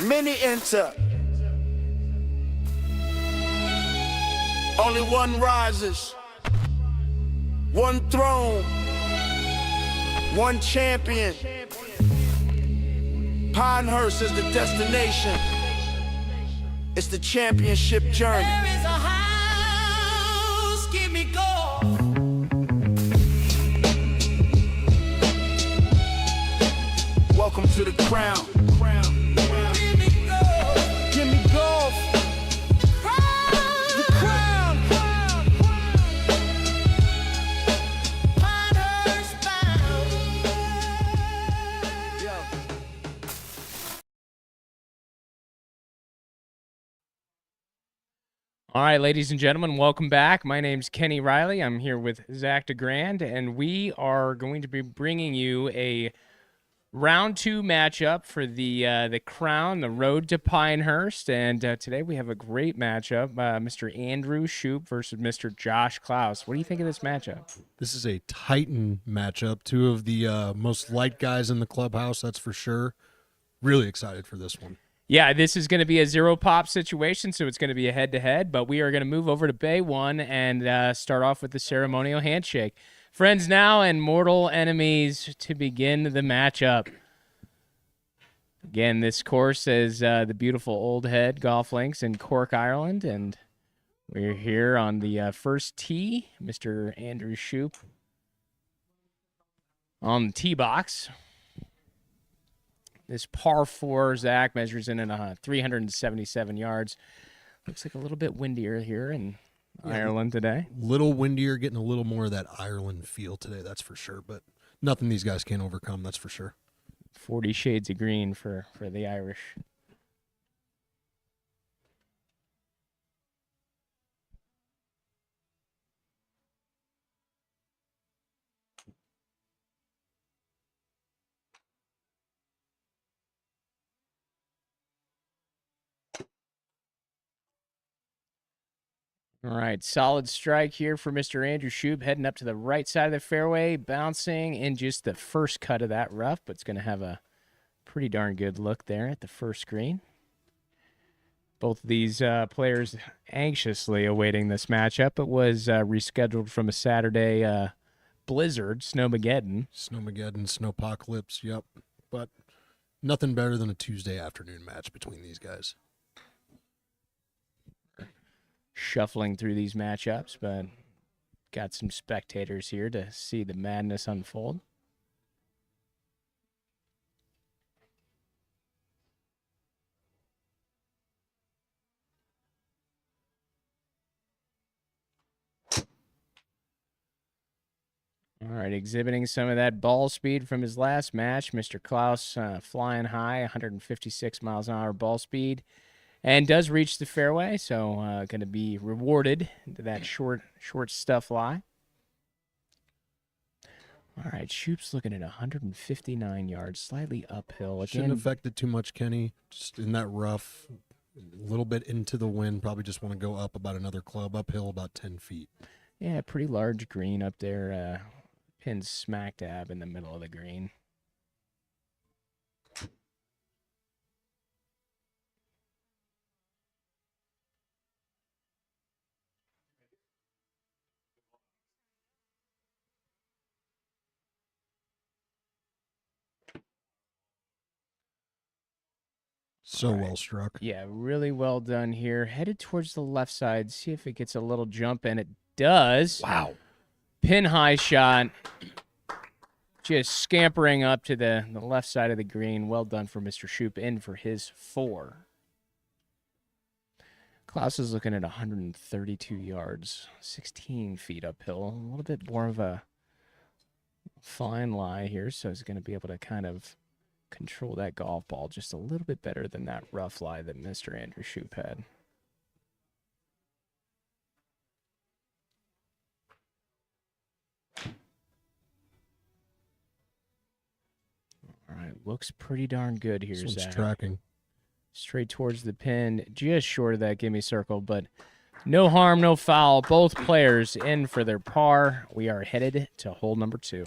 Many enter. Only one rises. One throne. One champion. Pinehurst is the destination. It's the championship journey. There is a house, give me gold. Welcome to the crown. Give me gold. Give me golf. The crown. Pinehurst bound. All right, ladies and gentlemen, welcome back. My name's Kenny Riley. I'm here with Zach DeGrand, and we are going to be bringing you a round 2 matchup for the crown, the road to Pinehurst. And today we have a great matchup, Mr. Andrew Shoop versus Mr. Josh Klaus. What do you think of this matchup? This is a Titan matchup. Two of the most light guys in the clubhouse, that's for sure. Really excited for this one. Yeah, this is going to be a zero-pop situation, so it's going to be a head-to-head, but we are going to move over to Bay 1 and start off with the ceremonial handshake. Friends now and mortal enemies to begin the matchup. Again, this course is the beautiful Old Head Golf Links in Cork, Ireland, and we're here on the first tee. Mr. Andrew Shoop on the tee box. This par 4, Zach, measures in at 377 yards. Looks like a little bit windier here in Ireland today. Little windier, getting a little more of that Ireland feel today, that's for sure. But nothing these guys can't overcome, that's for sure. 40 shades of green for the Irish. All right, solid strike here for Mr. Andrew Shoop, heading up to the right side of the fairway, bouncing in just the first cut of that rough, but it's going to have a pretty darn good look there at the first green. Both of these players anxiously awaiting this matchup. It was rescheduled from a Saturday blizzard, Snowmageddon. Snowmageddon, Snowpocalypse, yep. But nothing better than a Tuesday afternoon match between these guys. Shuffling through these matchups, but got some spectators here to see the madness unfold. All right, exhibiting some of that ball speed from his last match, Mr. Klaus flying high, 156 miles an hour ball speed. And does reach the fairway, so going to be rewarded to that short stuff lie. All right, Shoop's looking at 159 yards, slightly uphill. Again, shouldn't affect it too much, Kenny. Just in that rough, a little bit into the wind. Probably just want to go up about another club, uphill about 10 feet. Yeah, pretty large green up there. Pinned smack dab in the middle of the green. So well struck. Yeah, really well done here. Headed towards the left side. See if it gets a little jump, and it does. Wow. Pin high shot. Just scampering up to the left side of the green. Well done for Mr. Shoop, in for his 4. Klaus is looking at 132 yards, 16 feet uphill. A little bit more of a fine lie here, so he's going to be able to kind of control that golf ball just a little bit better than that rough lie that Mr. Andrew Shoop had. All right, looks pretty darn good here, This one's Zach. tracking. Straight towards the pin, just short of that gimme circle, but no harm, no foul. Both players in for their par. We are headed to hole number 2.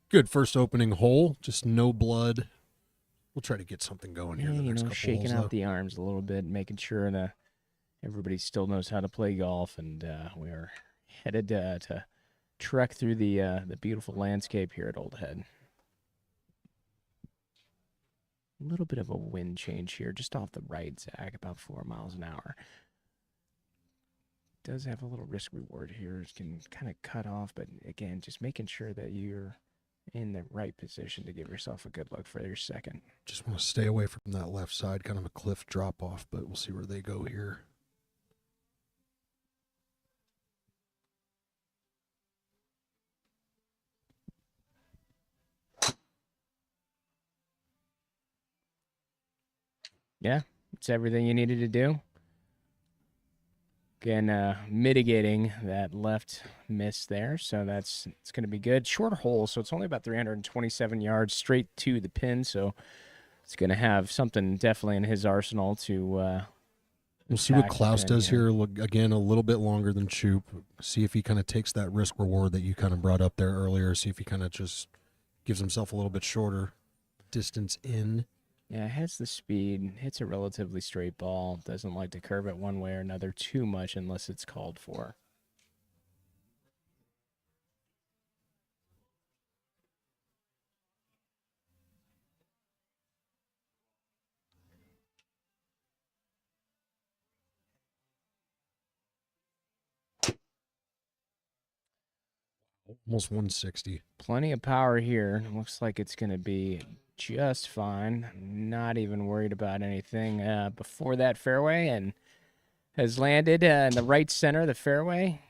Good first opening hole. Just no blood. We'll try to get something going here Yeah, in the you next know, couple shaking holes, out though. the arms a little bit, making sure that everybody still knows how to play golf, and we are headed to trek through the beautiful landscape here at Old Head. A little bit of a wind change here, just off the right, Zach, about 4 miles an hour. Does have a little risk reward here. It can kind of cut off, but again, just making sure that you're in the right position to give yourself a good look for your second. Just want to stay away from that left side, kind of a cliff drop off, but we'll see where they go here. Yeah, it's everything you needed to do. Again, mitigating that left miss there, so it's going to be good. Short hole, so it's only about 327 yards straight to the pin, so it's going to have something definitely in his arsenal to We'll see what attack the Klaus pin does here. Look, again, a little bit longer than Shoop. See if he kind of takes that risk reward that you kind of brought up there earlier. See if he kind of just gives himself a little bit shorter distance in. Yeah, has the speed, hits a relatively straight ball, doesn't like to curve it one way or another too much unless it's called for. Almost 160. Plenty of power here. Looks like it's going to be just fine. Not even worried about anything before that fairway, and has landed in the right center of the fairway.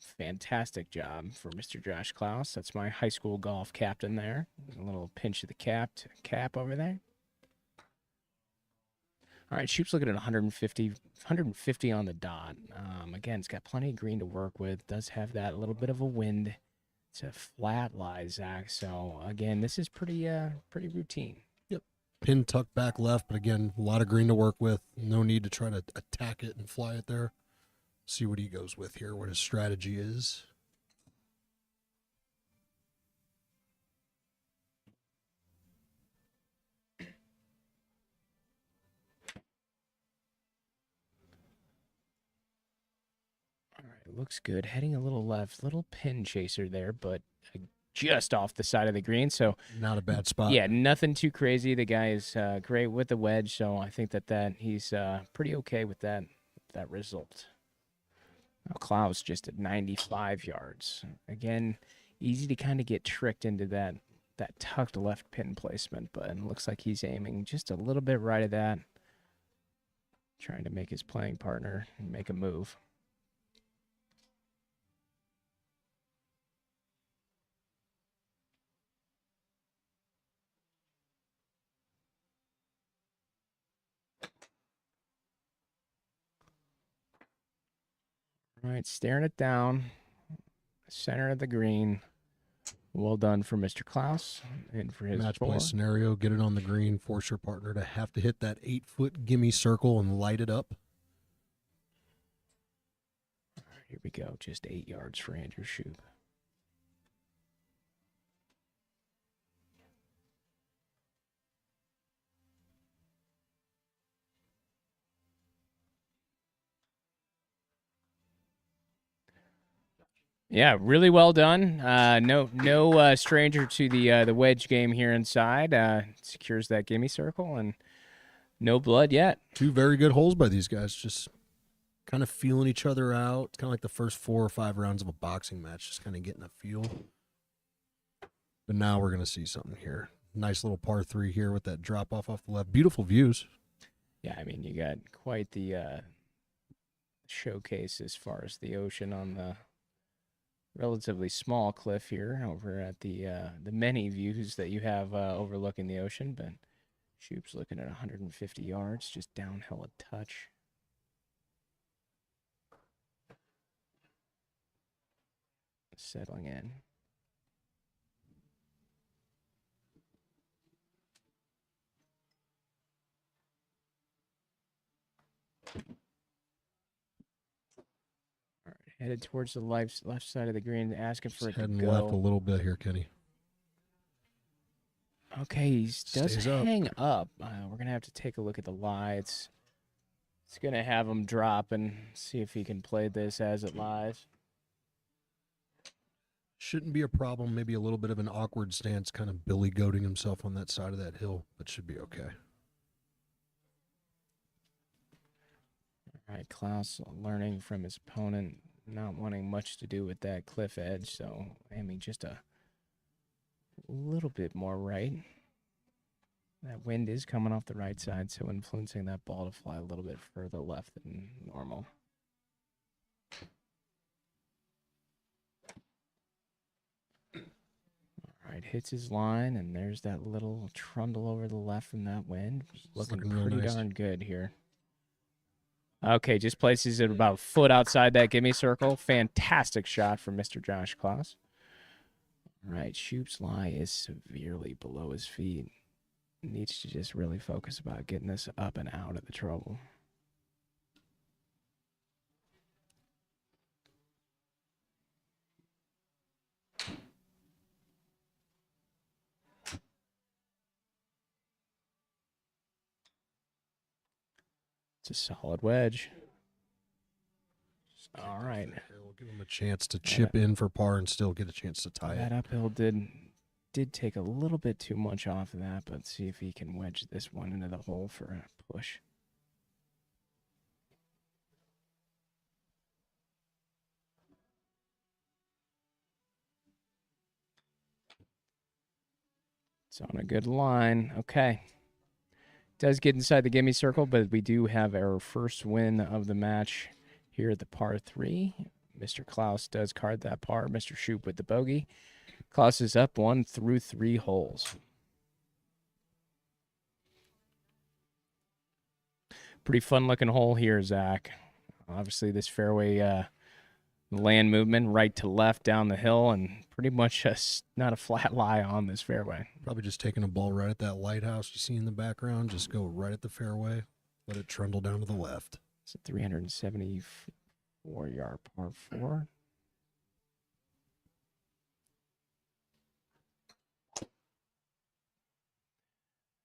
Fantastic job for Mr. Josh Klaus. That's my high school golf captain there. A little pinch of the cap over there. All right, Shoop's looking at 150 on the dot. Again, it's got plenty of green to work with. Does have that little bit of a wind. It's a flat lie, Zach. So again, this is pretty routine. Yep. Pin tucked back left, but again, a lot of green to work with. No need to try to attack it and fly it there. See what he goes with here, what his strategy is. All right, looks good. Heading a little left, little pin chaser there, but just off the side of the green. So Not a bad spot. yeah, nothing too crazy. The guy is great with the wedge, so I think that he's pretty okay with that result. Now Klaus just at 95 yards. Again, easy to kind of get tricked into that tucked left pin placement, but it looks like he's aiming just a little bit right of that, trying to make his playing partner make a move. All right, staring it down, center of the green. Well done for Mr. Klaus and for his Match four. play scenario, get it on the green, force your partner to have to hit that 8-foot gimme circle and light it up. All right, here we go, just 8 yards for Andrew Shoop. Yeah, really well done. No stranger to the wedge game here inside. Secures that gimme circle, and no blood yet. Two very good holes by these guys, just kind of feeling each other out. It's kind of like the first 4 or 5 rounds of a boxing match, just kind of getting a feel. But now we're going to see something here. Nice little par 3 here with that drop off the left. Beautiful views. Yeah, I mean, you got quite the showcase as far as the ocean on the relatively small cliff here over at the many views that you have overlooking the ocean. But Shoop's looking at 150 yards, just downhill a touch. Settling in. All right, headed towards the left side of the green, asking for it to Heading go. left a little bit here, Kenny. Okay, he does Stays up. hang up. We're going to have to take a look at the lie. It's going to have him drop and see if he can play this as it lies. Shouldn't be a problem. Maybe a little bit of an awkward stance, kind of billy goating himself on that side of that hill, but should be okay. All right, Klaus learning from his opponent, not wanting much to do with that cliff edge, so aiming just a little bit more right. That wind is coming off the right side, so influencing that ball to fly a little bit further left than normal. All right, hits his line, and there's that little trundle over the left from that wind. Looking real pretty nice. darn good here. Okay, just places it about a foot outside that gimme circle. Fantastic shot from Mr. Josh Klaus. All right, Shoop's lie is severely below his feet. Needs to just really focus about getting this up and out of the trouble. It's a solid wedge. All right. We'll give him a chance to chip in for par and still get a chance to tie That it. uphill did take a little bit too much off of that, but see if he can wedge this one into the hole for a push. It's on a good line. Okay. Does get inside the gimme circle, but we do have our first win of the match here at the par 3. Mr. Klaus does card that par. Mr. Shoop with the bogey. Klaus is up 1 through 3 holes. Pretty fun looking hole here, Zach. Obviously, this fairway land movement right to left down the hill, and pretty much just not a flat lie on this fairway. Probably just taking a ball right at that lighthouse you see in the background. Just go right at the fairway. Let it trundle down to the left. It's a 374-yard par 4.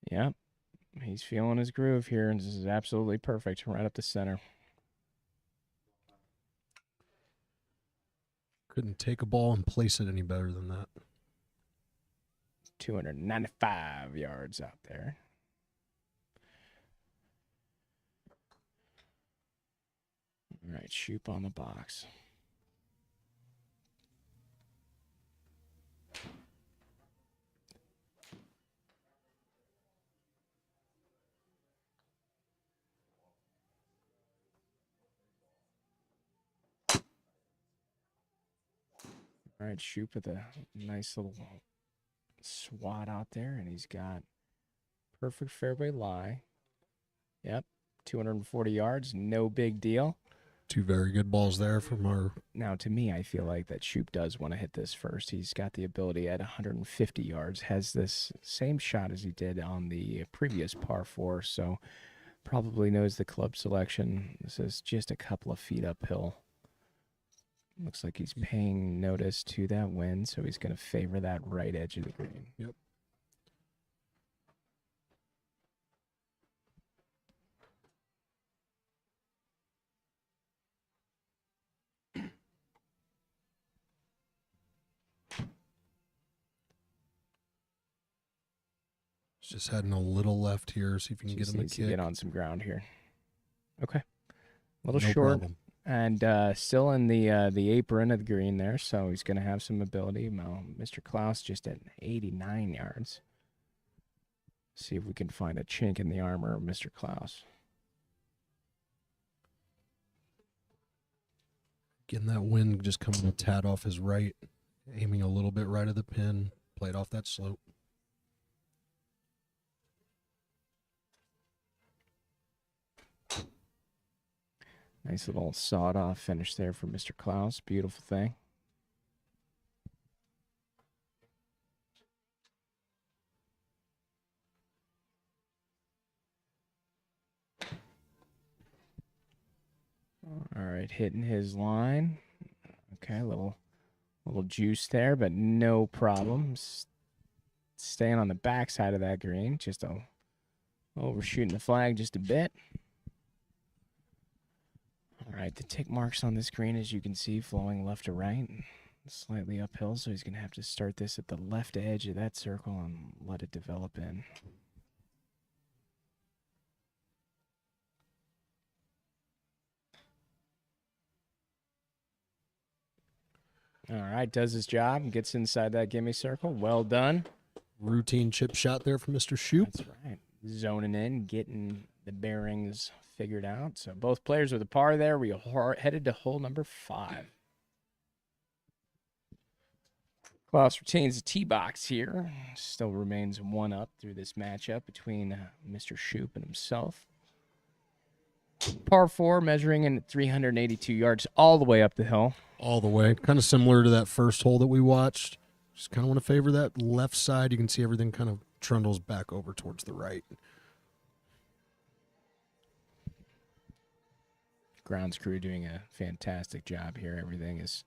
Yep. He's feeling his groove here, and this is absolutely perfect right up the center. Couldn't take a ball and place it any better than that. 295 yards out there. All right, Shoop on the box. All right, Shoop with a nice little swat out there, and he's got perfect fairway lie. Yep, 240 yards, no big deal. 2 very good balls there from our... Now, to me, I feel like that Shoop does want to hit this first. He's got the ability at 150 yards, has this same shot as he did on the previous par 4, so probably knows the club selection. This is just a couple of feet uphill. Looks like he's paying notice to that wind, so he's going to favor that right edge of the green. Yep. Just heading a little left here. See if you can Just get him a needs to kick. get on some ground here. Okay. A little No short. problem. And still in the apron of the green there, so he's going to have some ability. Well, Mr. Klaus just at 89 yards. See if we can find a chink in the armor of Mr. Klaus. Getting that wind just coming a tad off his right. Aiming a little bit right of the pin. Played off that slope. Nice little sawed-off finish there for Mr. Klaus. Beautiful thing. All right, hitting his line. Okay, a little juice there, but no problems. staying on the back side of that green, just overshooting the flag just a bit. All right, the tick marks on this green, as you can see, flowing left to right, slightly uphill, so he's going to have to start this at the left edge of that circle and let it develop in. All right, does his job and gets inside that gimme circle. Well done. Routine chip shot there from Mr. Shoop. That's right. Zoning in, getting the bearings figured out. So both players with a par there. We are headed to hole number 5. Klaus retains the tee box here. Still remains 1 up through this matchup between Mr. Shoop and himself. Par 4, measuring in 382 yards all the way up the hill. All the way. Kind of similar to that first hole that we watched. Just kind of want to favor that left side. You can see everything kind of trundles back over towards the right. Grounds crew doing a fantastic job here. Everything is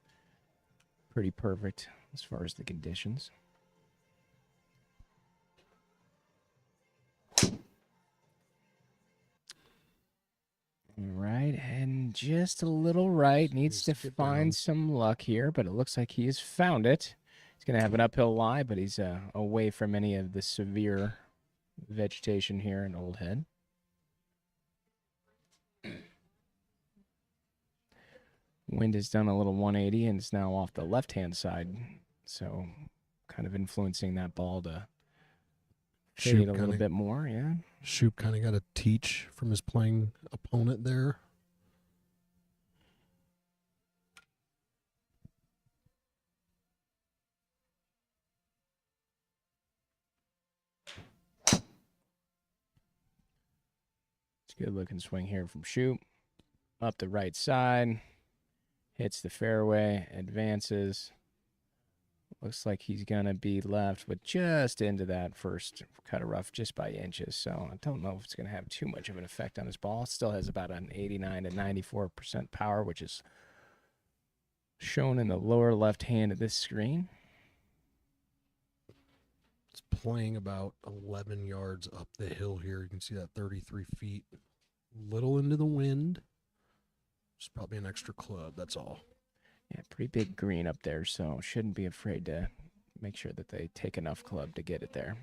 pretty perfect as far as the conditions. All right, and just a little right. Needs to find some luck here, but it looks like he has found it. He's going to have an uphill lie, but he's away from any of the severe vegetation here in Old Head. Wind has done a little 180 and is now off the left-hand side, so kind of influencing that ball to fade a little bit more, yeah. Shoop kind of got a teach from his playing opponent there. It's a good-looking swing here from Shoop. Up the right side. Hits the fairway, advances. Looks like he's going to be left with just into that first cut of rough just by inches. So I don't know if it's going to have too much of an effect on his ball. Still has about an 89 to 94% power, which is shown in the lower left hand of this screen. It's playing about 11 yards up the hill here. You can see that 33 feet. Little into the wind. It's probably an extra club, that's all. Yeah, pretty big green up there, so shouldn't be afraid to make sure that they take enough club to get it there.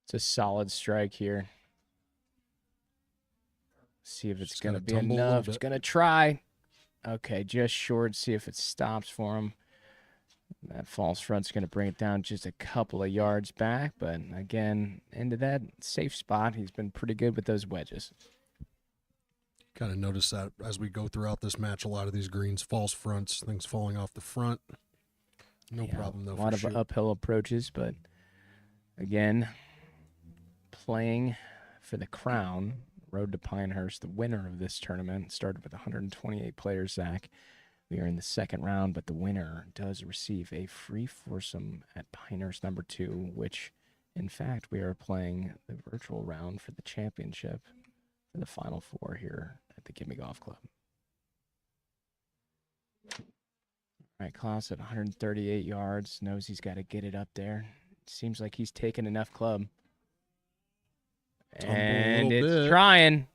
It's a solid strike here. See if it's going to be enough. It's going to try. Okay, just short. See if it stops for him. That false front's going to bring it down just a couple of yards back, but again, into that safe spot. He's been pretty good with those wedges. Kind of notice that as we go throughout this match, a lot of these greens, false fronts, things falling off the front. No problem, though. A lot of uphill approaches, but again, playing for the crown, Road to Pinehurst, the winner of this tournament, started with 128 players, Zach. We are in the second round, but the winner does receive a free foursome at Pinehurst number 2, which, in fact, we are playing the virtual round for the championship for the Final Four here at the Gimme Golf Club. All right, Klaus at 138 yards, knows he's got to get it up there. Seems like he's taken enough club. And it's trying.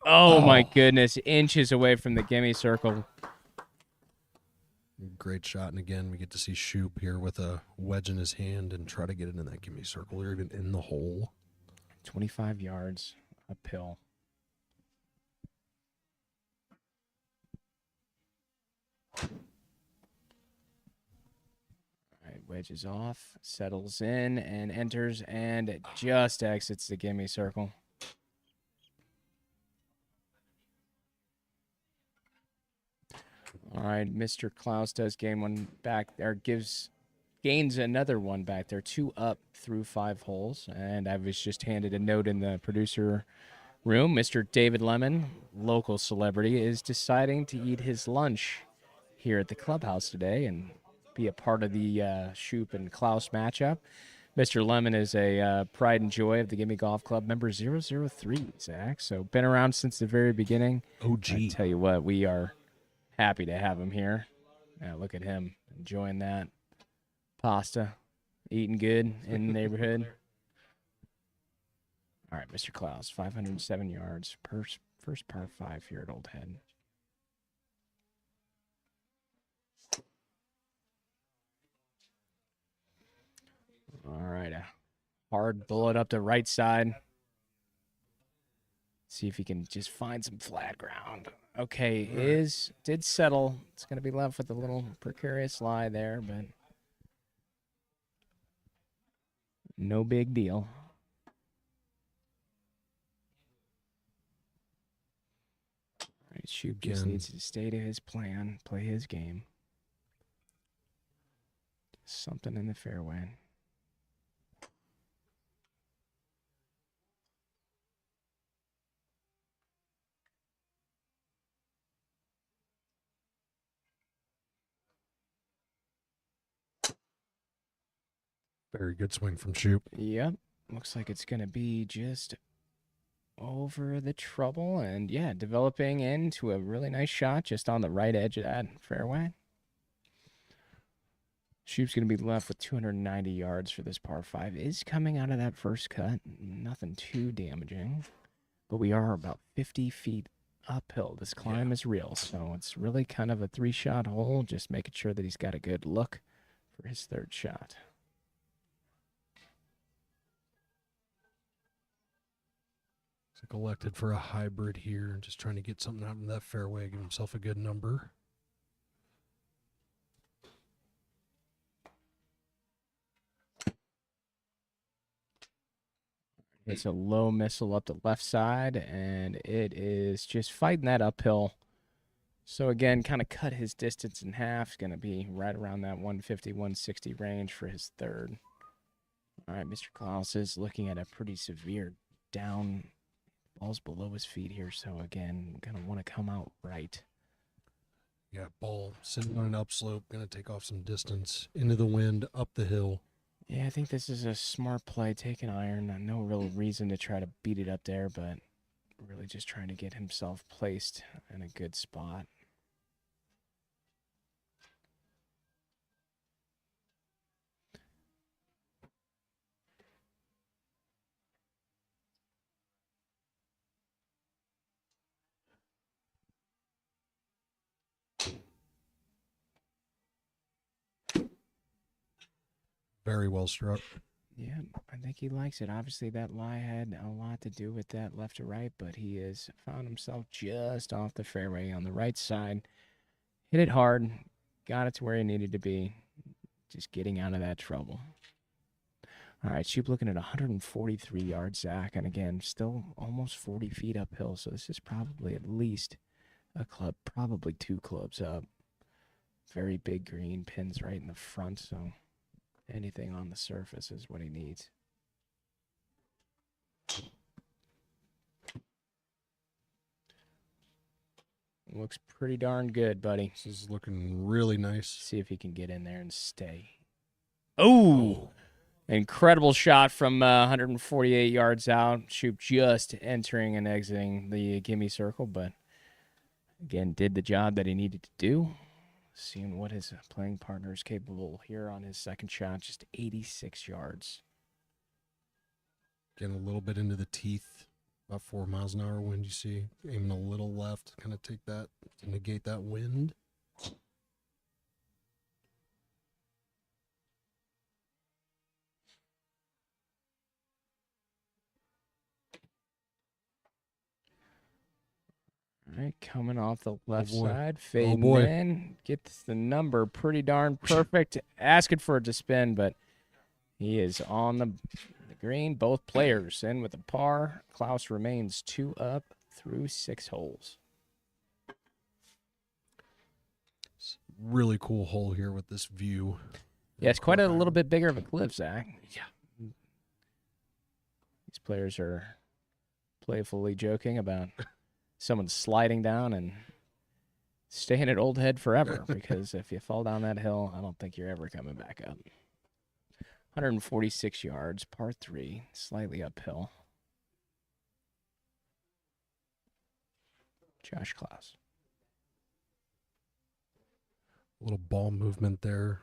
Oh, my goodness, inches away from the gimme circle. Great shot, and again, we get to see Shoop here with a wedge in his hand and try to get it in that gimme circle or even in the hole. 25 yards uphill. All right, wedge is off, settles in, and enters, and it just exits the gimme circle. All right, Mr. Klaus does gain one back, or gains another one back there, 2 up through 5 holes. And I was just handed a note in the producer room. Mr. David Lemon, local celebrity, is deciding to eat his lunch here at the clubhouse today and be a part of the Shoop and Klaus matchup. Mr. Lemon is a pride and joy of the Gimme Golf Club, member 003, Zach. So been around since the very beginning. OG. I tell you what, we are happy to have him here. Now look at him enjoying that pasta, eating good in the neighborhood. All right, Mr. Klaus, 507 yards, first par 5 here at Old Head. All right, a hard bullet up the right side. See if he can just find some flat ground. Okay, did settle. It's going to be left with a little precarious lie there, but no big deal. All right, Shoop just needs to stay to his plan, play his game. Something in the fairway. Very good swing from Shoop. Yep. Looks like it's going to be just over the trouble. And, yeah, developing into a really nice shot just on the right edge of that fairway. Shoop's going to be left with 290 yards for this par 5. Is coming out of that first cut. Nothing too damaging. But we are about 50 feet uphill. This climb is real. So it's really kind of a 3-shot hole. Just making sure that he's got a good look for his third shot. Elected for a hybrid here, just trying to get something out in that fairway, give himself a good number. It's a low missile up the left side, and it is just fighting that uphill. So again, kind of cut his distance in half. It's going to be right around that 150, 160 range for his third. All right, Mr. Klaus is looking at a pretty severe down. Ball's below his feet here, so again, gonna want to come out right. Yeah, ball sitting on an upslope, gonna take off some distance into the wind, up the hill. Yeah, I think this is a smart play, taking iron. No real reason to try to beat it up there, but really just trying to get himself placed in a good spot. Very well struck. Yeah, I think he likes it. Obviously, that lie had a lot to do with that left to right, but he has found himself just off the fairway on the right side. Hit it hard, got it to where he needed to be, just getting out of that trouble. All right, Shoop looking at 143 yards, Zach, and again, still almost 40 feet uphill, so this is probably at least a club, probably 2 clubs up. Very big green, pins right in the front, so anything on the surface is what he needs. Looks pretty darn good, buddy. This is looking really nice. See if he can get in there and stay. Oh! Incredible shot from 148 yards out. Shoop just entering and exiting the gimme circle, but again, did the job that he needed to do. Seeing what his playing partner is capable here on his second shot, just 86 yards. Getting a little bit into the teeth, about 4 miles an hour wind, you see. Aiming a little left, kind of take that to negate that wind. All right, coming off the left side, Oh fading boy. in, gets the number pretty darn perfect. Asking for it to spin, but he is on the green. Both players in with a par. Klaus remains 2 up through 6 holes. Really cool hole here with this view. Yeah, it's quite a little bit bigger of a cliff, Zach. Yeah. These players are playfully joking about someone sliding down and staying at Old Head forever, because if you fall down that hill, I don't think you're ever coming back up. 146 yards, par 3, slightly uphill. Josh Klaus. A little ball movement there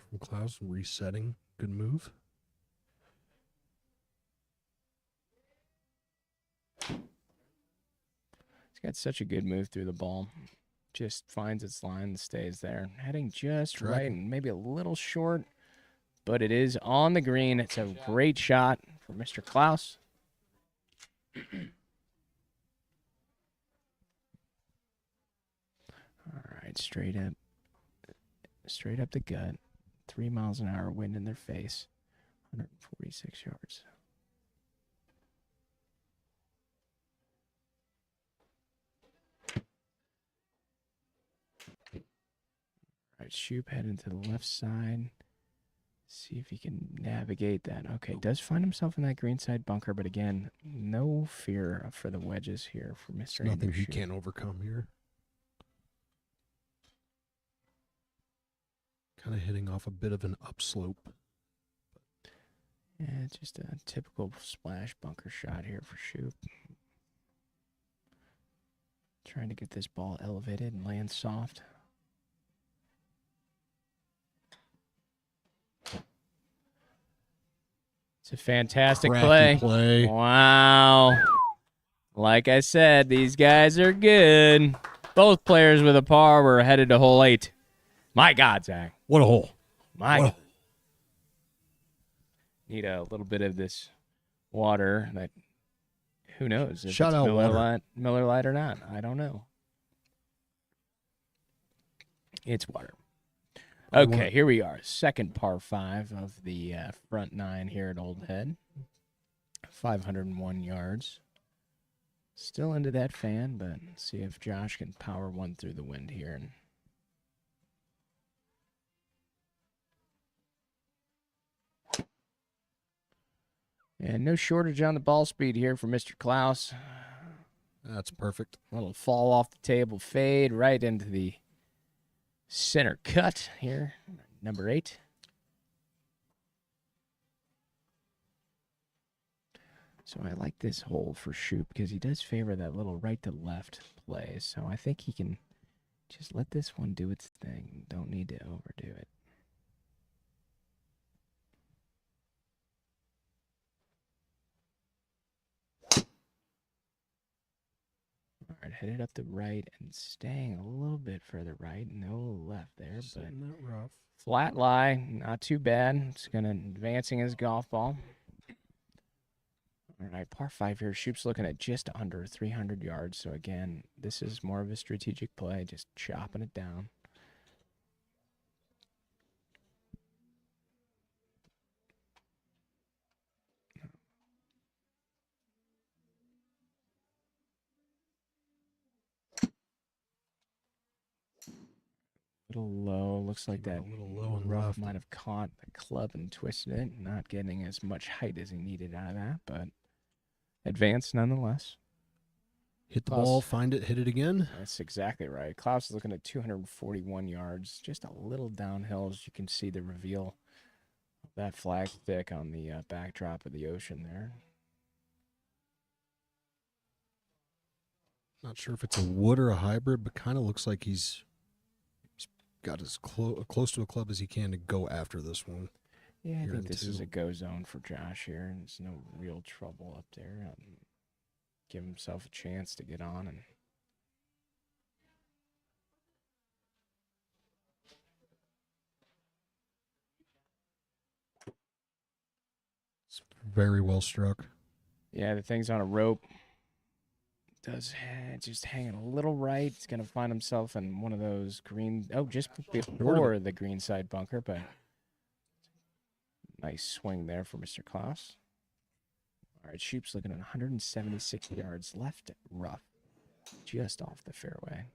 from Klaus, resetting. Good move. He's got such a good move through the ball. Just finds its line and stays there. Heading just right and maybe a little short, but it is on the green. It's a great shot for Mr. Klaus. All right, straight up the gut. 3 miles an hour wind in their face. 146 yards. All right, Shoop heading to the left side. See if he can navigate that. Okay, does find himself in that greenside bunker, but again, no fear for the wedges here for Mr. Nothing he Shoop. can't overcome here. Kind of hitting off a bit of an upslope. Yeah, just a typical splash bunker shot here for Shoop. Trying to get this ball elevated and land soft. It's a fantastic play. Wow. Like I said, these guys are good. Both players with a par were headed to hole 8. My God, Zach. What a hole. My. Need a little bit of this water that, who knows if Shout it's out Miller Lite or not. I don't know. It's water. Okay, here we are. Second par 5 of the front 9 here at Old Head. 501 yards. Still into that fan, but let's see if Josh can power one through the wind here. And no shortage on the ball speed here for Mr. Klaus. That's perfect. A little fall off the table fade right into the center cut here, number 8. So I like this hole for Shoop because he does favor that little right to left play. So I think he can just let this one do its thing. Don't need to overdo it. All right, headed up the right and staying a little bit further right. No left there, but rough. flat lie, not too bad. It's going to advancing his golf ball. All right, par 5 here. Shoop's looking at just under 300 yards. So again, this is more of a strategic play, just chopping it down. Little low. Looks like that little low and rough left. might have caught the club and twisted it. Not getting as much height as he needed out of that, but advanced nonetheless. Hit the Klaus. ball, find it, hit it again. That's exactly right. Klaus is looking at 241 yards, just a little downhill, as you can see the reveal of that flag thick on the backdrop of the ocean there. Not sure if it's a wood or a hybrid, but kind of looks like he's got as close to a club as he can to go after this one. Yeah, I Here think in this 2. is a go zone for Josh here. There's no real trouble up there. Give himself a chance to get on and It's very well struck. yeah, the thing's on a rope. Does just hanging a little right. He's gonna find himself in one of those green. Oh, just before the green side bunker, but nice swing there for Mr. Klaus. All right, Shoop's looking at 176 yards left, rough, just off the fairway.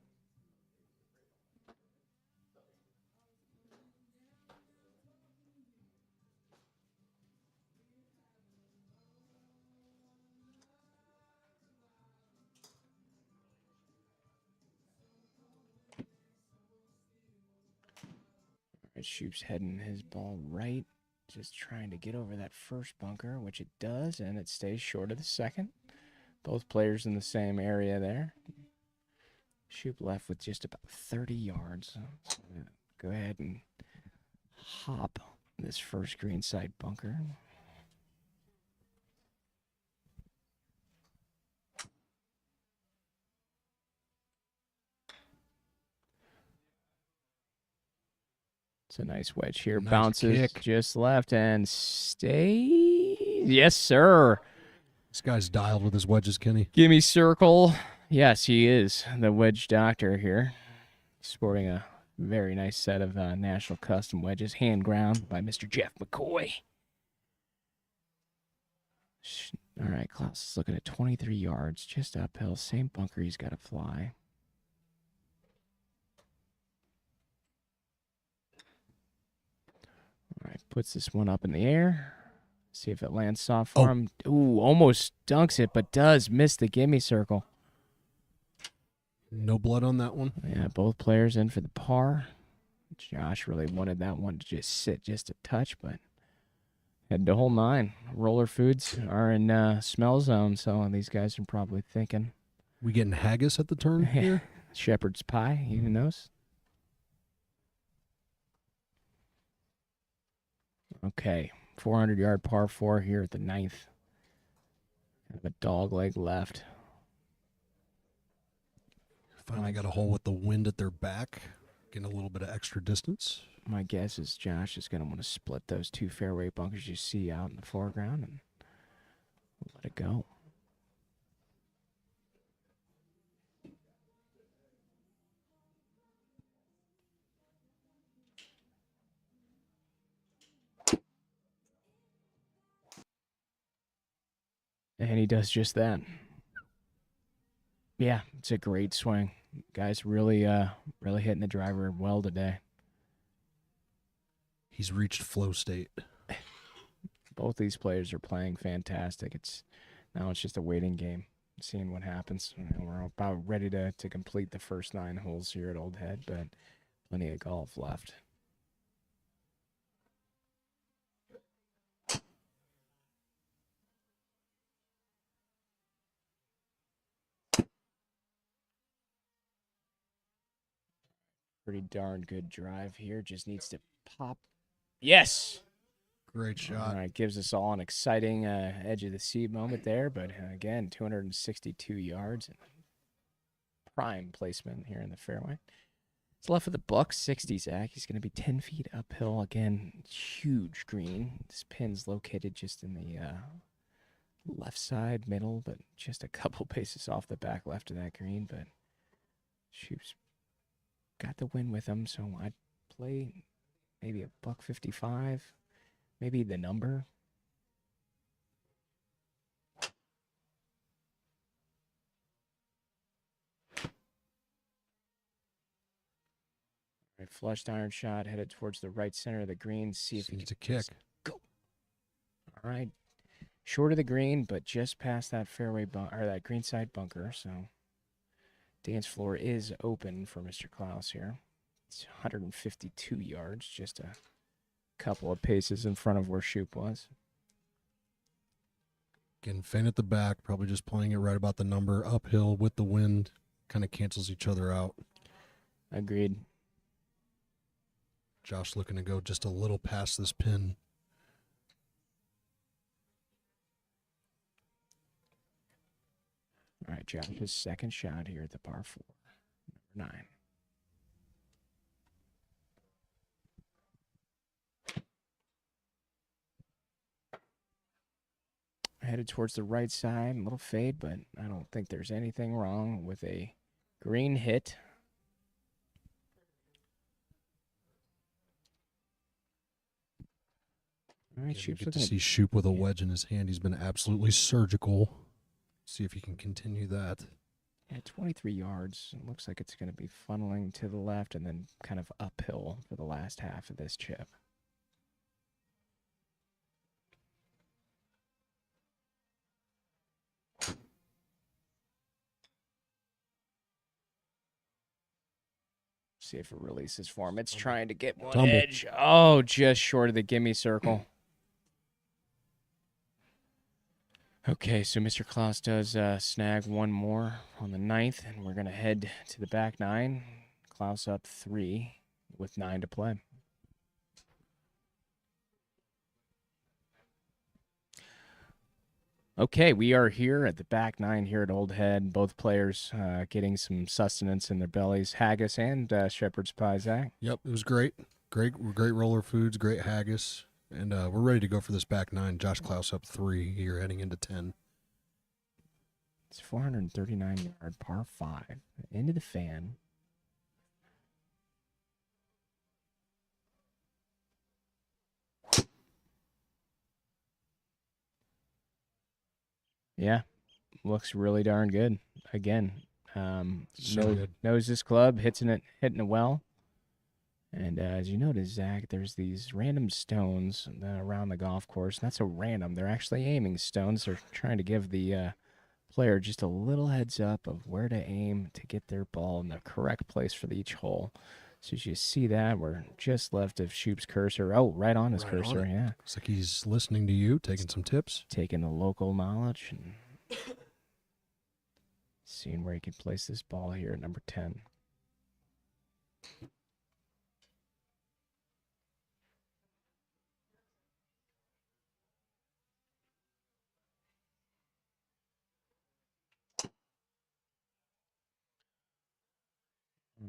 All right, Shoop's heading his ball right Just trying to get over that first bunker, which it does, and it stays short of the second. Both players in the same area there. Shoop left with just about 30 yards. So go ahead and hop this first greenside bunker. It's a nice wedge here. Nice Bounces kick. just left and stays. Yes, sir. This guy's dialed with his wedges, Kenny. Gimme circle. Yes, he is the wedge doctor here. Sporting a very nice set of National Custom wedges, hand ground by Mr. Jeff McCoy. All right, Klaus is looking at 23 yards, just uphill. Same bunker he's got to fly. All right, puts this one up in the air. See if it lands soft for him. Ooh, almost dunks it, but does miss the gimme circle. No blood on that one. Yeah, both players in for the par. Josh really wanted that one to just sit just a touch, but head to hole 9. Roller Foods are in smell zone, so these guys are probably thinking. We getting haggis at the turn here? Shepherd's pie, who knows? Okay, 400-yard par 4 here at the 9th. Kind of a dog leg left. Finally got a hole with the wind at their back. Getting a little bit of extra distance. My guess is Josh is going to want to split those 2 fairway bunkers you see out in the foreground and let it go. And he does just that. Yeah, it's a great swing. Guys really hitting the driver well today. He's reached flow state. Both these players are playing fantastic. Now it's just a waiting game, seeing what happens. We're about ready to complete the first 9 holes here at Old Head, but plenty of golf left. Pretty darn good drive here. Just needs to pop. Yes. Great shot. All right, gives us all an exciting edge of the seat moment there. But again, 262 yards. Prime placement here in the fairway. It's left of the buck 60, Zach. He's going to be 10 feet uphill. Again, huge green. This pin's located just in the left side, middle, but just a couple paces off the back left of that green. But Shoop's got the win with him, so I'd play maybe a buck 55, maybe the number. All right, flushed iron shot headed towards the right center of the green. See if he needs can a kick. Go. All right, short of the green, but just past that fairway or that greenside bunker. So dance floor is open for Mr. Klaus here. It's 152 yards, just a couple of paces in front of where Shoop was. Getting faint at the back, probably just playing it right about the number, uphill with the wind, kind of cancels each other out. Agreed. Josh looking to go just a little past this pin. All right, Josh's second shot here at the par 4, number 9. Headed towards the right side, a little fade, but I don't think there's anything wrong with a green hit. All right, You get to see Shoop with a wedge in his hand. He's been absolutely surgical. See if he can continue that. Yeah, 23 yards. It looks like it's going to be funneling to the left and then kind of uphill for the last half of this chip. See if it releases for him. It's trying to get one Tumble. edge. Oh, just short of the gimme circle. Okay, so Mr. Klaus does snag one more on the 9th, and we're going to head to the back nine. Klaus up 3 with 9 to play. Okay, we are here at the back nine here at Old Head. Both players getting some sustenance in their bellies. Haggis and shepherd's pie, Zach. Yep, it was great. Great roller foods, great haggis. And we're ready to go for this back nine. Josh Klaus up 3 here heading into 10. It's 439-yard par 5 into the fan. Yeah, looks really darn good. Again, knows this club, hitting it well. And as you notice, Zach, there's these random stones around the golf course. Not so random. They're actually aiming stones. They're trying to give the player just a little heads up of where to aim to get their ball in the correct place for each hole. So as you see that, we're just left of Shoop's cursor. Oh, right on his cursor, yeah. Looks like he's listening to you, taking some tips. Taking the local knowledge and seeing where he can place this ball here at number 10.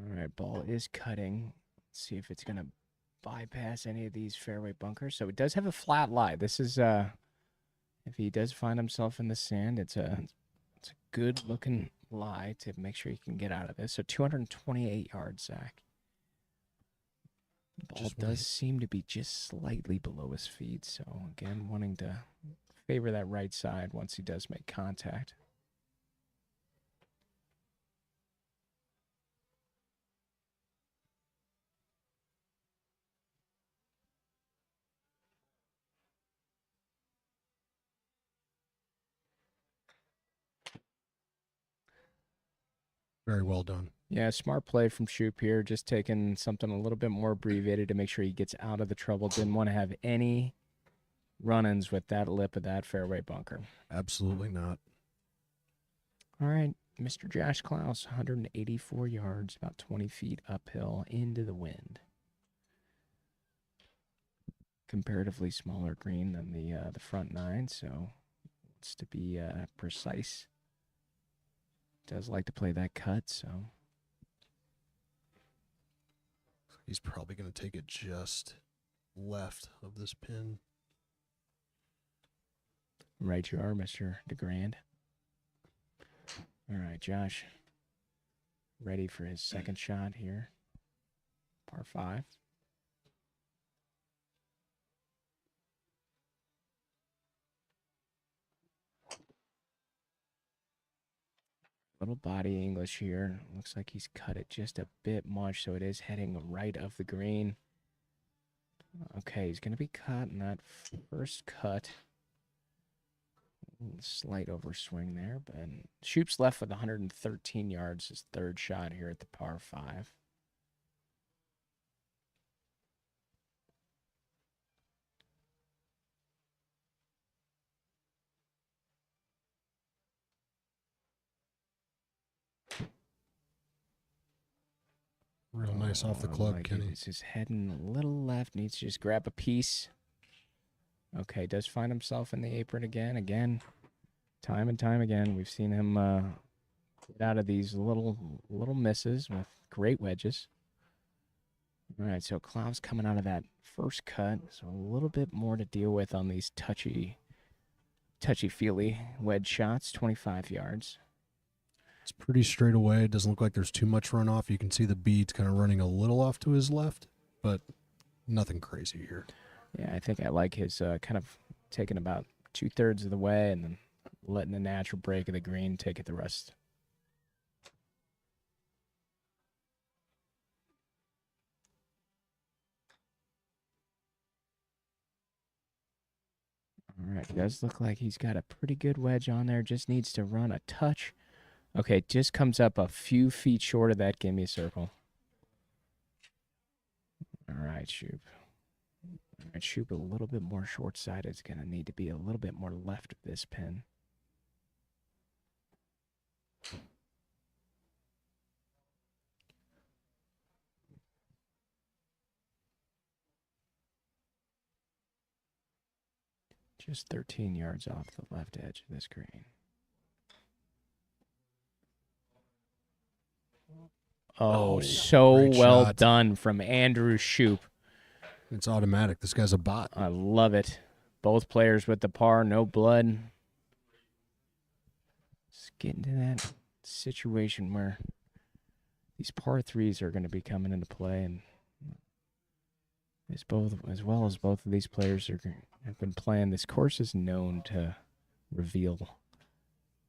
All right, ball is cutting. Let's see if it's going to bypass any of these fairway bunkers. So it does have a flat lie. This is if he does find himself in the sand, it's a good looking lie to make sure he can get out of this. So 228 yards, Zach. The ball does seem to be just slightly below his feet. So again, wanting to favor that right side once he does make contact. Very well done. Yeah, smart play from Shoop here. Just taking something a little bit more abbreviated to make sure he gets out of the trouble. Didn't want to have any run-ins with that lip of that fairway bunker. Absolutely not. All right, Mr. Josh Klaus, 184 yards, about 20 feet uphill into the wind. Comparatively smaller green than the front nine, so wants to be precise. Does like to play that cut, so he's probably going to take it just left of this pin. Right you are, Mr. DeGrand. All right, Josh. Ready for his second shot here. Par 5. Little body English here. Looks like he's cut it just a bit much, so it is heading right of the green. Okay, he's going to be caught in that first cut. Slight overswing there, but Shoop's left with 113 yards, his third shot here at the par 5. Real nice off the club, Kenny. It's just heading a little left. Needs to just grab a piece. Okay, does find himself in the apron again. Time and time again, we've seen him get out of these little misses with great wedges. All right, so Klaus coming out of that first cut, so a little bit more to deal with on these touchy-feely wedge shots, 25 yards. It's pretty straight away. It doesn't look like there's too much runoff. You can see the beads kind of running a little off to his left, but nothing crazy here. Yeah, I think I like his kind of taking about 2/3 of the way and then letting the natural break of the green take it the rest. All right, it does look like he's got a pretty good wedge on there. Just needs to run a touch. Okay, just comes up a few feet short of that gimme circle. All right, Shoop. All right, Shoop a little bit more short-sided. It's going to need to be a little bit more left of this pin. Just 13 yards off the left edge of this green. Oh, so great well shot. done from Andrew Shoop. It's automatic. This guy's a bot. I love it. Both players with the par, no blood. Just getting to that situation where these par threes are going to be coming into play, and as well as both of these players have been playing. This course is known to reveal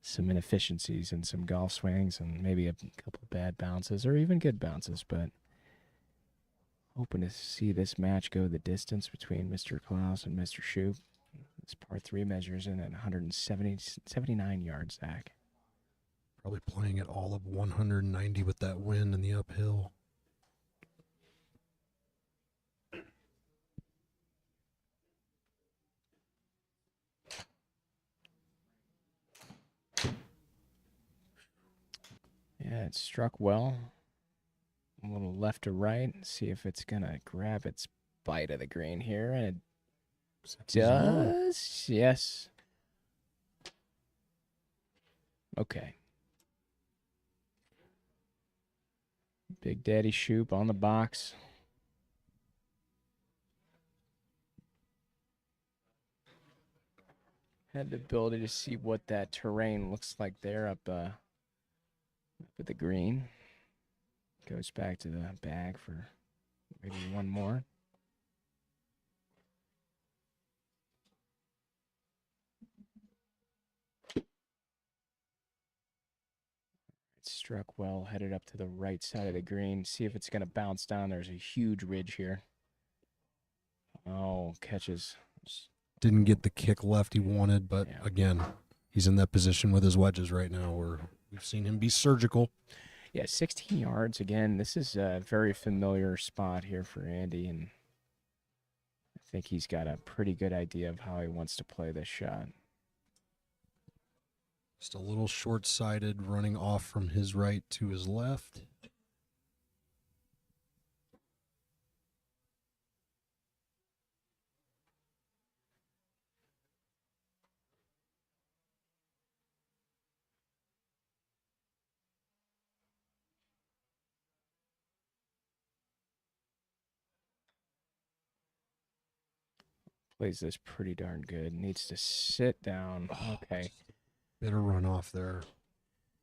some inefficiencies and some golf swings, and maybe a couple bad bounces or even good bounces. But hoping to see this match go the distance between Mr. Klaus and Mr. Shoop. This par 3 measures in at 179 yards, Zach. Probably playing at all of 190 with that wind and the uphill. Yeah, it struck well. A little left to right. See if it's going to grab its bite of the green here. And it does. Yes. Okay. Big Daddy Shoop on the box. Had the ability to see what that terrain looks like there up at the green. Goes back to the bag for maybe one more. It struck well, headed up to the right side of the green. See if it's going to bounce down. There's a huge ridge here. Oh, catches. Didn't get the kick left he wanted, but Yeah. again, he's in that position with his wedges right now where we've seen him be surgical. Yeah, 16 yards. Again, this is a very familiar spot here for Andy, and I think he's got a pretty good idea of how he wants to play this shot. Just a little short-sighted, running off from his right to his left. Plays this pretty darn good. Needs to sit down. Okay. Bit of run off there.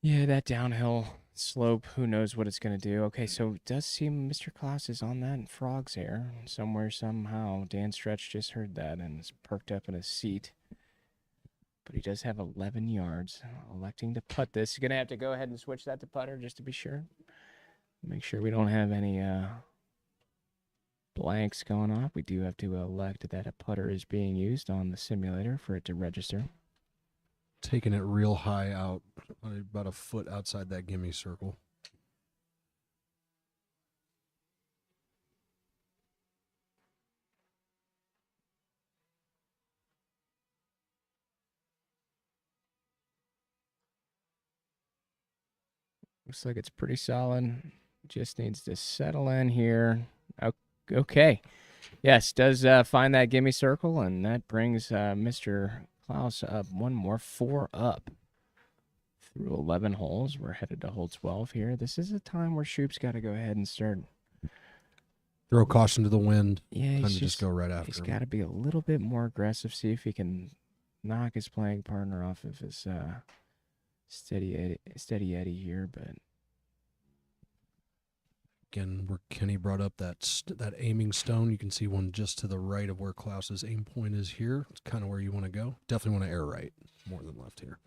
Yeah, that downhill slope, who knows what it's going to do. Okay, so it does seem Mr. Klaus is on that frog's hair somewhere, somehow. Dan Stretch just heard that and is perked up in his seat. But he does have 11 yards. Electing to putt this. He's going to have to go ahead and switch that to putter just to be sure. Make sure we don't have any blanks going off. We do have to elect that a putter is being used on the simulator for it to register. Taking it real high out, about a foot outside that gimme circle. Looks like it's pretty solid. Just needs to settle in here. Okay. Yes, does find that gimme circle, and that brings Mr. Klaus up one more, 4 up through 11 holes. We're headed to hole 12 here. This is a time where Shoop's got to go ahead and start. Throw caution to the wind. Yeah, Time to just go right after he's him. got to be a little bit more aggressive, see if he can knock his playing partner off of his steady Eddie here, but Again, where Kenny brought up that aiming stone, you can see one just to the right of where Klaus's aim point is here. It's kind of where you want to go. Definitely want to air right more than left here.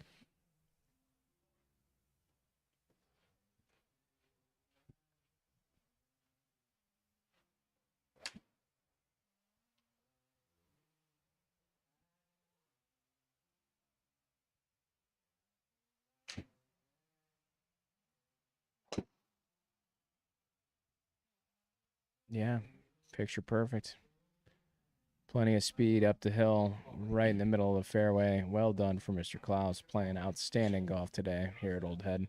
yeah, picture perfect. Plenty of speed up the hill, right in the middle of the fairway. Well done for Mr. Klaus, playing outstanding golf today here at Old Head.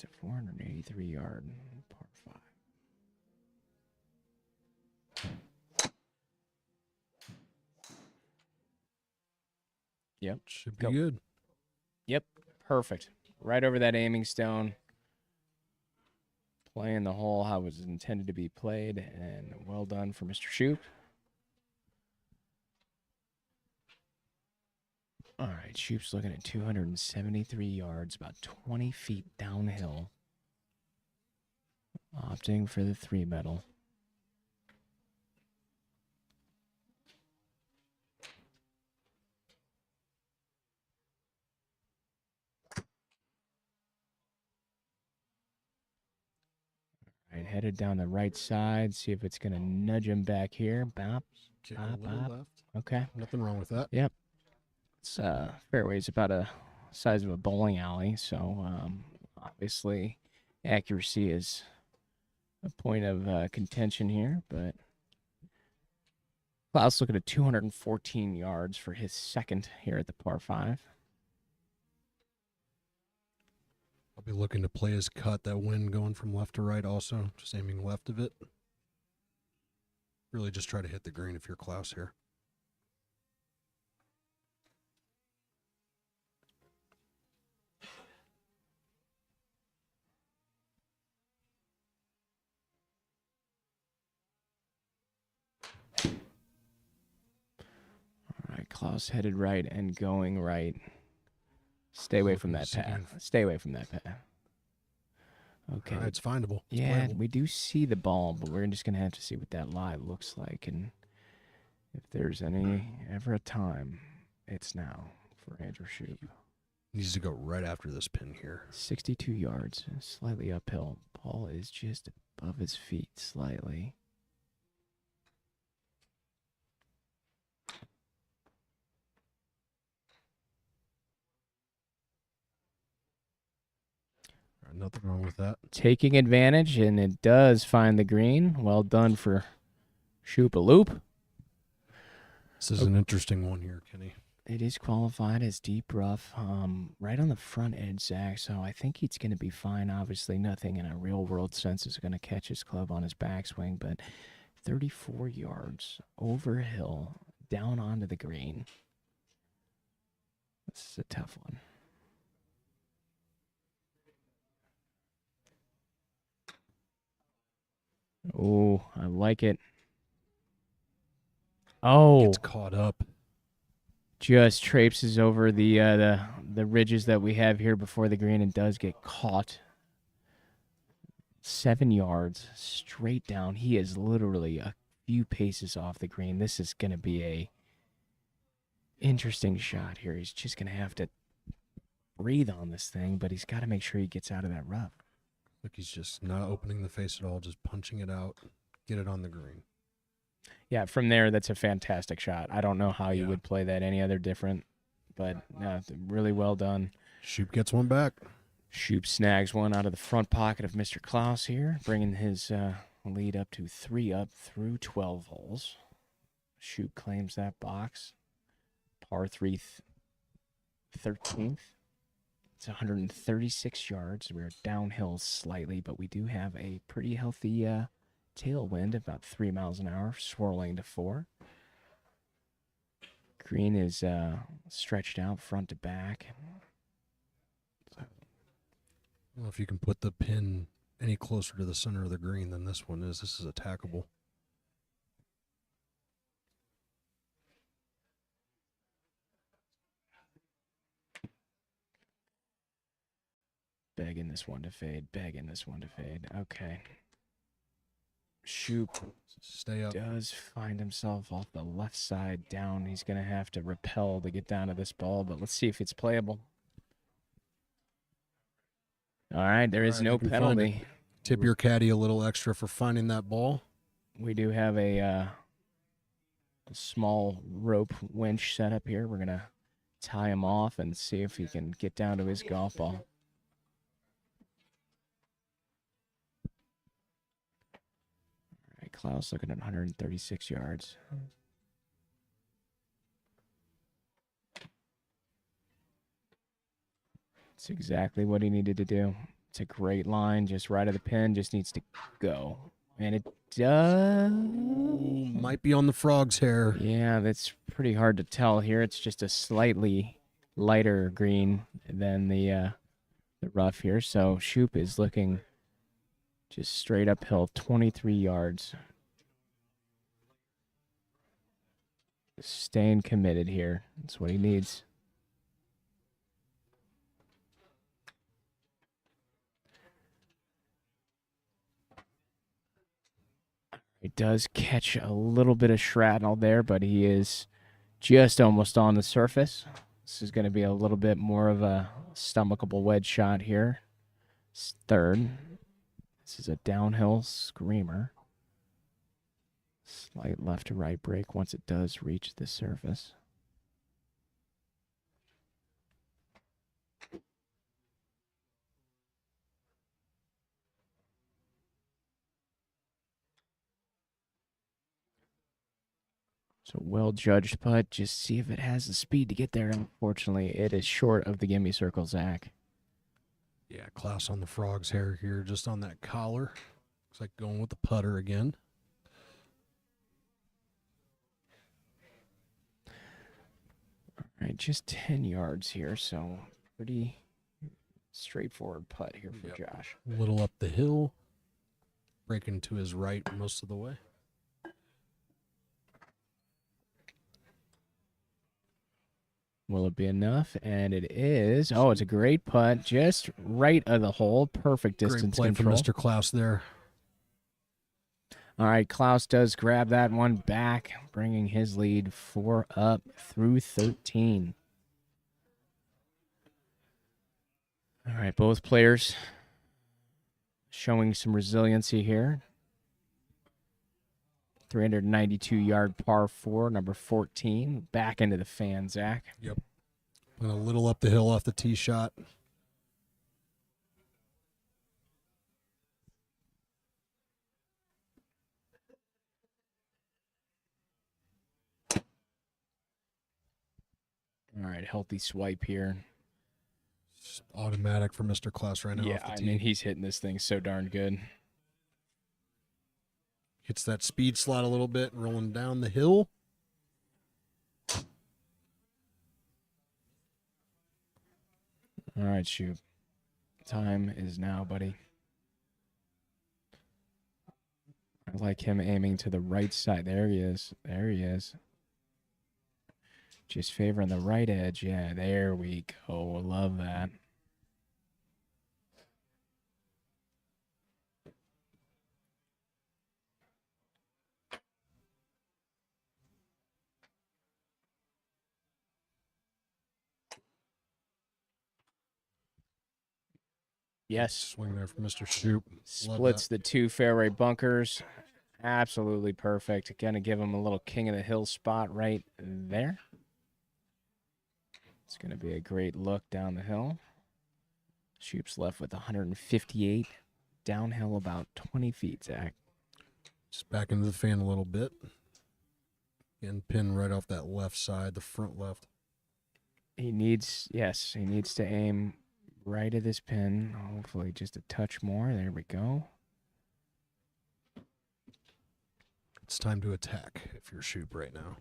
It's a 483-yard par 5. Yep. Should be Go. good. Yep. Perfect. Right over that aiming stone. Playing the hole how it was intended to be played, and well done for Mr. Shoop. All right, Shoop's looking at 273 yards, about 20 feet downhill. Opting for the 3 medal. All right, headed down the right side. See if it's going to nudge him back here. Bop. Okay, Bop, a little bop. left. Okay. Nothing wrong with that. Yep. It's fairway's about a size of a bowling alley, so obviously accuracy is a point of contention here, but Klaus looking at 214 yards for his second here at the par 5. I'll be looking to play his cut, that wind going from left to right also, just aiming left of it. Really just try to hit the green if you're Klaus here. All right, Klaus headed right and going right. Stay away from that path. Stay away from that path. Okay. All right, it's findable. It's Yeah, playable. we do see the ball, but we're just going to have to see what that lie looks like. And if there's ever a time, it's now for Andrew Shoop. Needs to go right after this pin here. 62 yards, slightly uphill. Ball is just above his feet slightly. All right, nothing wrong with that. Taking advantage, and it does find the green. Well done for Shoop a loop. This is an interesting one here, Kenny. It is qualified as deep rough, right on the front edge, Zach. So I think he's going to be fine. Obviously, nothing in a real-world sense is going to catch his club on his backswing, but 34 yards over hill, down onto the green. This is a tough one. Oh, I like it. Oh, Gets caught up. just traipses over the ridges that we have here before the green and does get caught. 7 yards straight down. He is literally a few paces off the green. This is going to be a interesting shot here. He's just going to have to breathe on this thing, but he's got to make sure he gets out of that rough. Look, he's just not opening the face at all, just punching it out, get it on the green. Yeah, from there, that's a fantastic shot. I don't know how you Yeah. would play that any other different, but really well done. Shoop gets one back. Shoop snags one out of the front pocket of Mr. Klaus here, bringing his lead up to 3 up through 12 holes. Shoop claims that box. Par 3 13th. It's 136 yards. We're downhill slightly, but we do have a pretty healthy tailwind, about 3 miles an hour, swirling to 4. Green is stretched out front to back. I don't know if you can put the pin any closer to the center of the green than this one is. This is attackable. Begging this one to fade. Begging this one to fade. Okay. Shoop Stay up. does find himself off the left side down. He's going to have to repel to get down to this ball, but let's see if it's playable. All right, there is All right, no you can find penalty. Tip your caddy a little extra for finding that ball. We do have a small rope winch set up here. We're going to tie him off and see if he can get down to his golf ball. All right, Klaus looking at 136 yards. It's exactly what he needed to do. It's a great line, just right of the pin, just needs to go. And it does. Might be on the frog's hair. Yeah, that's pretty hard to tell here. It's just a slightly lighter green than the rough here. So Shoop is looking just straight uphill, 23 yards. Staying committed here. That's what he needs. He does catch a little bit of shrapnel there, but he is just almost on the surface. This is going to be a little bit more of a stomachable wedge shot here. It's third. This is a downhill screamer. Slight left to right break once it does reach the surface. So well-judged putt. Just see if it has the speed to get there. Unfortunately, it is short of the gimme circle, Zach. Yeah, Klaus on the frog's hair here, just on that collar. Looks like going with the putter again. All right, just 10 yards here, so pretty straightforward putt here for Josh. A little up the hill. Breaking to his right most of the way. Will it be enough? And it is. Oh, it's a great putt. Just right of the hole. Perfect distance Great play control. from Mr. Klaus there. All right, Klaus does grab that one back, bringing his lead 4 up through 13. All right, both players showing some resiliency here. 392-yard par 4, number 14. Back into the fan, Zach. Yep. Went a little up the hill off the tee shot. All right, healthy swipe here. Just automatic for Mr. Klaus right now. Yeah, off the I tee. mean, he's hitting this thing so darn good. Hits that speed slot a little bit, rolling down the hill. All right, Shoop. Time is now, buddy. I like him aiming to the right side. There he is. There he is. Just favoring the right edge. Yeah, there we go. Love that. Yes. Swing there for Mr. Shoop. Splits the 2 fairway bunkers. Absolutely perfect. Gonna give him a little king of the hill spot right there. It's gonna be a great look down the hill. Shoop's left with 158. Downhill about 20 feet, Zach. Just back into the fan a little bit. Getting pinned right off that left side, the front left. He needs to aim right at this pin. Hopefully just a touch more. There we go. It's time to attack if you're Shoop right now.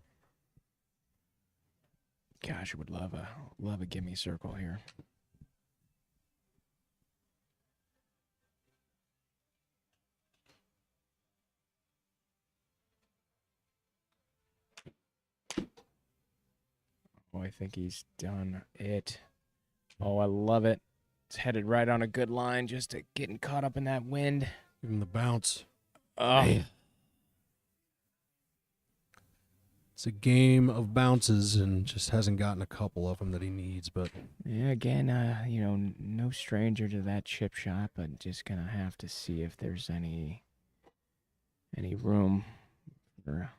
Gosh, I would love a gimme circle here. Oh, I think he's done it. Oh, I love it. It's headed right on a good line, just getting caught up in that wind. Give him the bounce. Oh, It's a game of bounces and just hasn't gotten a couple of them that he needs. But yeah. Again, no stranger to that chip shot, but just gonna have to see if there's any room for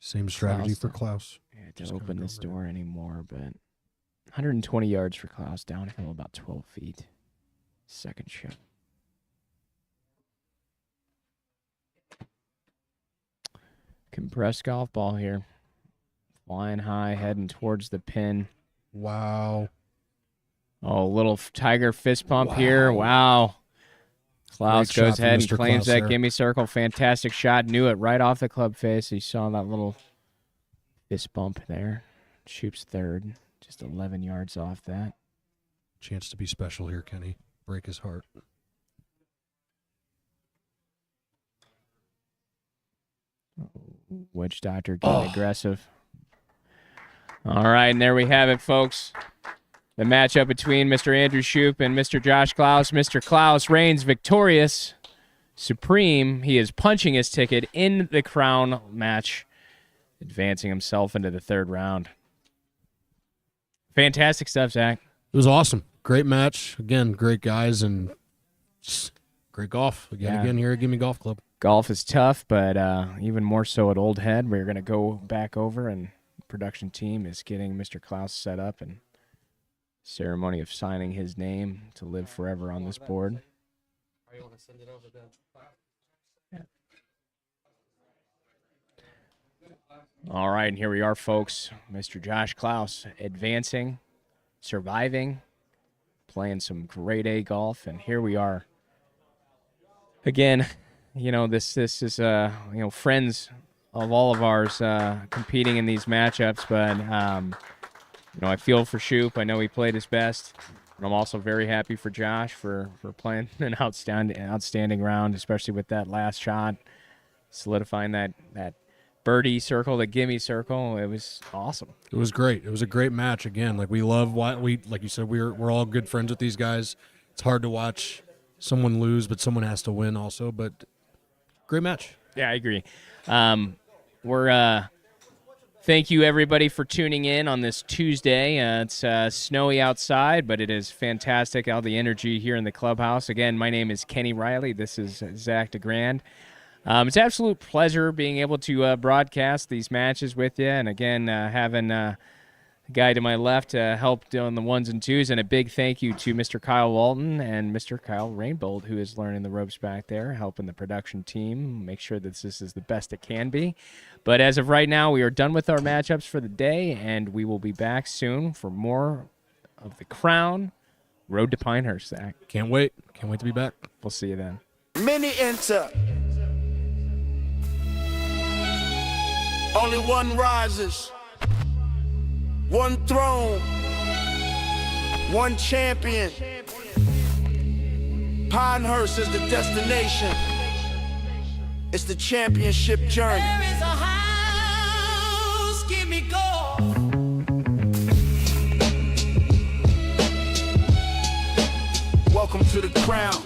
same strategy Klaus for Klaus. to Just open kinda this go door anymore. But 120 yards for Klaus, downhill about 12 feet. Second shot. Compressed golf ball here. Flying high, heading towards the pin. Wow. Oh, little tiger fist pump here. Wow. Klaus Great goes shot from ahead and Mr. claims Klaus that there. gimme circle. Fantastic shot. Knew it right off the club face. He saw that little fist bump there. Shoop's third. Just 11 yards off that. Chance to be special here, Kenny. Break his heart. Witch Doctor getting aggressive. All right, and there we have it, folks. The matchup between Mr. Andrew Shoop and Mr. Josh Klaus. Mr. Klaus reigns victorious, supreme. He is punching his ticket in the crown match, advancing himself into the third round. Fantastic stuff, Zach. It was awesome. Great match. Again, great guys and just great golf. Again here at Gimme Golf Club. Golf is tough, but even more so at Old Head. We're going to go back over, and the production team is getting Mr. Klaus set up and ceremony of signing his name to live forever on this board. All right, and here we are, folks. Mr. Josh Klaus advancing, surviving, playing some grade A golf, and here we are. Again, you know, this is friends of all of ours competing in these matchups, but I feel for Shoop. I know he played his best, and I'm also very happy for Josh for playing an outstanding round, especially with that last shot, solidifying that birdie circle, the gimme circle. It was awesome. It was great. It was a great match. Again, like we love like you said, we're all good friends with these guys. It's hard to watch someone lose, but someone has to win also. But great match. Yeah, I agree. Thank you, everybody, for tuning in on this Tuesday. It's snowy outside, but it is fantastic. All the energy here in the clubhouse. Again, my name is Kenny Riley. This is Zach DeGrand. It's an absolute pleasure being able to broadcast these matches with you. And, again, having the guy to my left help doing the ones and twos. And a big thank you to Mr. Kyle Walton and Mr. Kyle Rainbold, who is learning the ropes back there, helping the production team make sure that this is the best it can be. But as of right now, we are done with our matchups for the day, and we will be back soon for more of the Crown Road to Pinehurst, Zach. Can't wait. Can't wait to be back. We'll see you then. Many enter. Only one rises. One throne. One champion. Pinehurst is the destination. It's the championship journey. There is a house, give me gold. Welcome to the crown.